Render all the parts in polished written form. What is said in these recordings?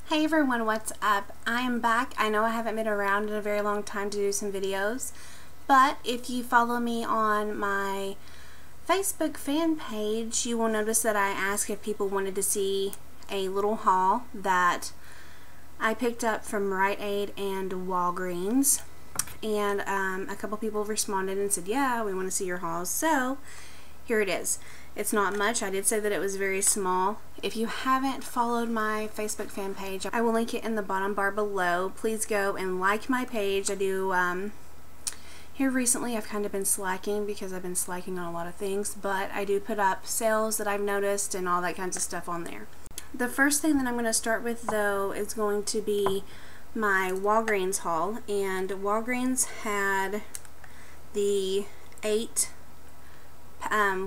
Hey everyone, what's up? I am back. I know I haven't been around in a very long time to do some videos, but if you follow me on my Facebook fan page, you will notice that I asked if people wanted to see a little haul that I picked up from Rite Aid and Walgreens, and a couple people responded and said, yeah, we want to see your hauls, so here it is. It's not much. I did say that it was very small. If you haven't followed my Facebook fan page, I will link it in the bottom bar below. Please go and like my page. I do, here recently I've kind of been slacking because I've been slacking on a lot of things, but I do put up sales that I've noticed and all that kinds of stuff on there. The first thing that I'm going to start with though is going to be my Walgreens haul, and Walgreens had the 8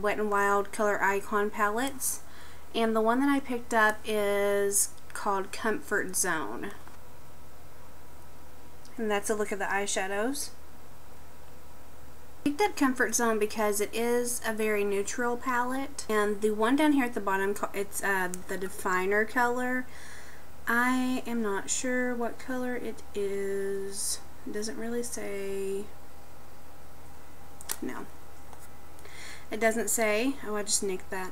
Wet n Wild color icon palettes, and the one that I picked up is called Comfort Zone, and that's a look at the eyeshadows. I picked up Comfort Zone because it is a very neutral palette, and the one down here at the bottom, it's the definer color. I am not sure what color it is. It doesn't really say. No. It doesn't say. Oh, I just nicked that.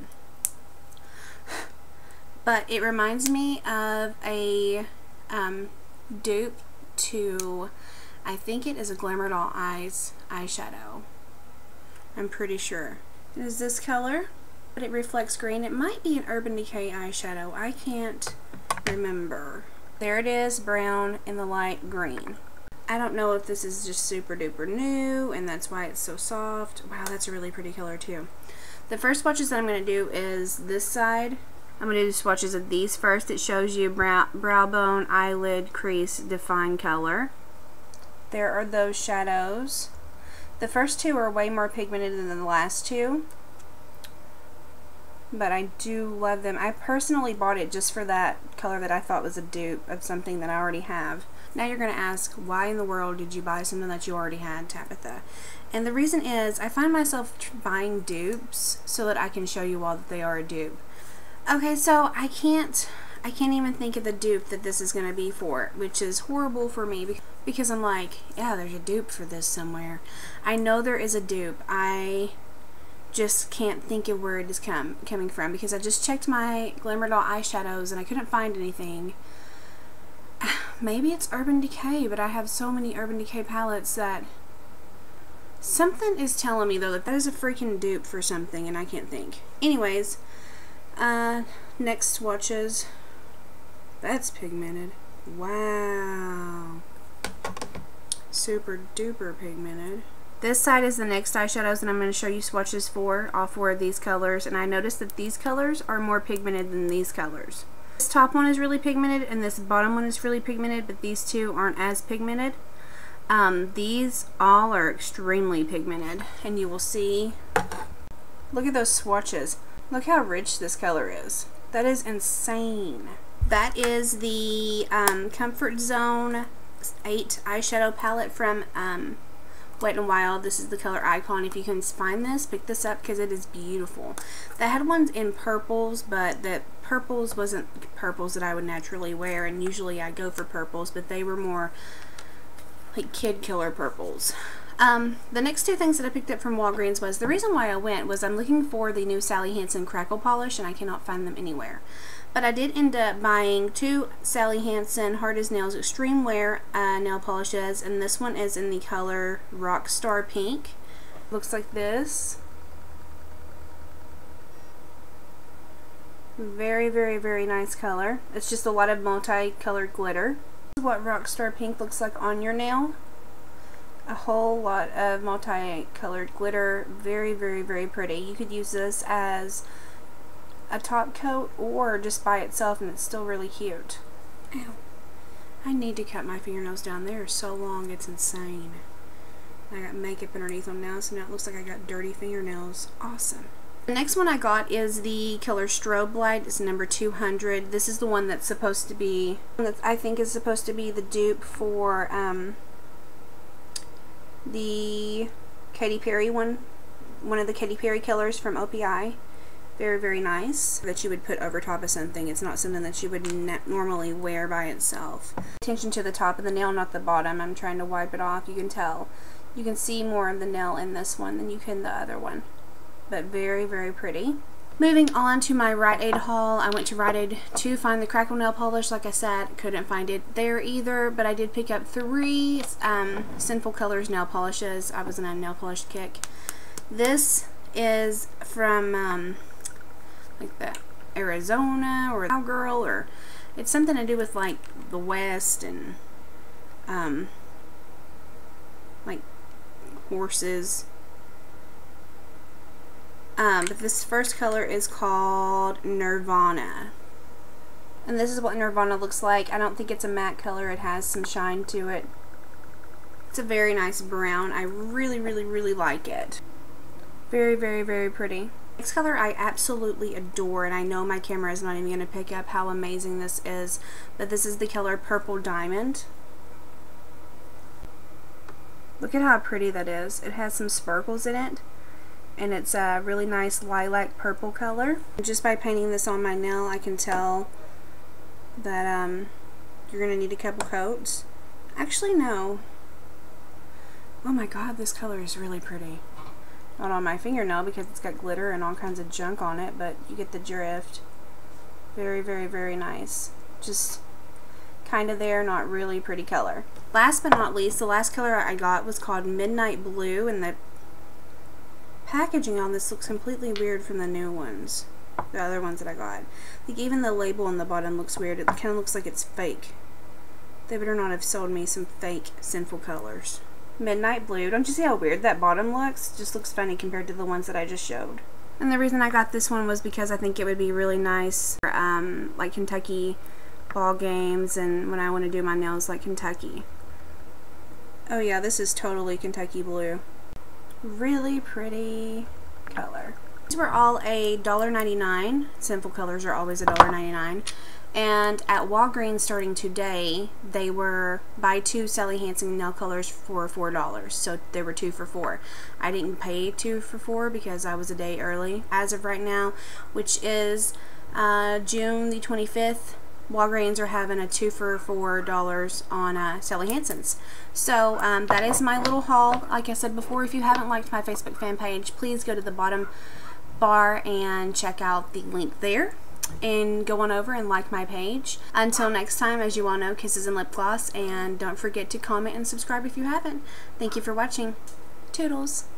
But it reminds me of a dupe to, I think it is a Glamour Doll Eyes eyeshadow. I'm pretty sure. It is this color, but it reflects green. It might be an Urban Decay eyeshadow. I can't remember. There it is, brown in the light green. I don't know if this is just super duper new and that's why it's so soft. Wow, that's a really pretty color too. The first swatches that I'm going to do is this side. I'm going to do swatches of these first. It shows you brow bone, eyelid, crease, define color. There are those shadows. The first two are way more pigmented than the last two, but I do love them. I personally bought it just for that color that I thought was a dupe of something that I already have. Now you're going to ask, why in the world did you buy something that you already had, Tabitha? And the reason is, I find myself buying dupes so that I can show you all that they are a dupe. Okay, so I can't even think of the dupe that this is going to be for, which is horrible for me because I'm like, yeah, there's a dupe for this somewhere. I know there is a dupe. I just can't think of where it is coming from because I just checked my Glamour Doll eyeshadows and I couldn't find anything. Maybe it's Urban Decay, but I have so many Urban Decay palettes that something is telling me though that is a freaking dupe for something and I can't think. Anyways, next swatches. That's pigmented. Wow. Super duper pigmented. This side is the next eyeshadows and I'm going to show you swatches for all 4 of these colors, and I noticed that these colors are more pigmented than these colors. This top one is really pigmented and this bottom one is really pigmented, but these two aren't as pigmented. These all are extremely pigmented, and you will see, look at those swatches. Look how rich this color is. That is insane. That is the Comfort Zone 8 eyeshadow palette from Wet n Wild. This is the color Icon. If you can find this, pick this up because it is beautiful. They had ones in purples, but the purples wasn't purples that I would naturally wear, and usually I go for purples, but they were more like kid killer purples. The next 2 things that I picked up from Walgreens was, the reason why I went was I'm looking for the new Sally Hansen Crackle Polish and I cannot find them anywhere. But I did end up buying 2 Sally Hansen Hard as Nails Extreme Wear nail polishes, and this one is in the color Rockstar Pink. Looks like this. Very, very, very nice color. It's just a lot of multi-colored glitter. This is what Rockstar Pink looks like on your nail. A whole lot of multi-colored glitter. Very, very, very pretty. You could use this as a top coat or just by itself and it's still really cute. Ow. I need to cut my fingernails down. They are so long, it's insane. I got makeup underneath them now, so now it looks like I got dirty fingernails. Awesome. The next one I got is the color Strobe Light. It's number 200. This is the one that's supposed to be, that I think is supposed to be the dupe for the Katy Perry one of the Katy Perry colors from OPI. Very, very nice that you would put over top of something. It's not something that you would normally wear by itself. Attention to the top of the nail, not the bottom. I'm trying to wipe it off. You can tell. You can see more of the nail in this one than you can the other one. But very, very pretty. Moving on to my Rite Aid haul, I went to Rite Aid to find the Crackle nail polish. Like I said, couldn't find it there either, but I did pick up 3 Sinful Colors nail polishes. I was in a nail polish kick. This is from like the Arizona or Cowgirl, or it's something to do with like the West and like horses. But this first color is called Nirvana. And this is what Nirvana looks like. I don't think it's a matte color. It has some shine to it. It's a very nice brown. I really, really, really like it. Very, very, very pretty. Next color I absolutely adore, and I know my camera is not even going to pick up how amazing this is, but this is the color Purple Diamond. Look at how pretty that is. It has some sparkles in it. And it's a really nice lilac purple color. Just by painting this on my nail, I can tell that you're going to need a couple coats. Actually, no. Oh my god, this color is really pretty. Not on my fingernail because it's got glitter and all kinds of junk on it, but you get the drift. Very, very, very nice. Just kind of there, not really pretty color. Last but not least, the last color I got was called Midnight Blue, and the packaging on this looks completely weird from the new ones, the other ones that I got. Like even the label on the bottom looks weird. It kind of looks like it's fake. They better not have sold me some fake Sinful Colors. Midnight Blue. Don't you see how weird that bottom looks? It just looks funny compared to the ones that I just showed. And the reason I got this one was because I think it would be really nice for like Kentucky ball games and when I want to do my nails like Kentucky. Oh yeah, this is totally Kentucky blue. Really pretty color. These were all $1.99. Sinful Colors are always $1.99. And at Walgreens starting today, they were buy 2 Sally Hansen nail colors for $4. So they were 2 for $4. I didn't pay 2 for $4 because I was a day early. As of right now, which is June the 25th, Walgreens are having a 2 for $4 on Sally Hansen's. So that is my little haul. Like I said before, if you haven't liked my Facebook fan page, please go to the bottom bar and check out the link there. And go on over and like my page. Until next time, as you all know, kisses and lip gloss. And don't forget to comment and subscribe if you haven't. Thank you for watching. Toodles.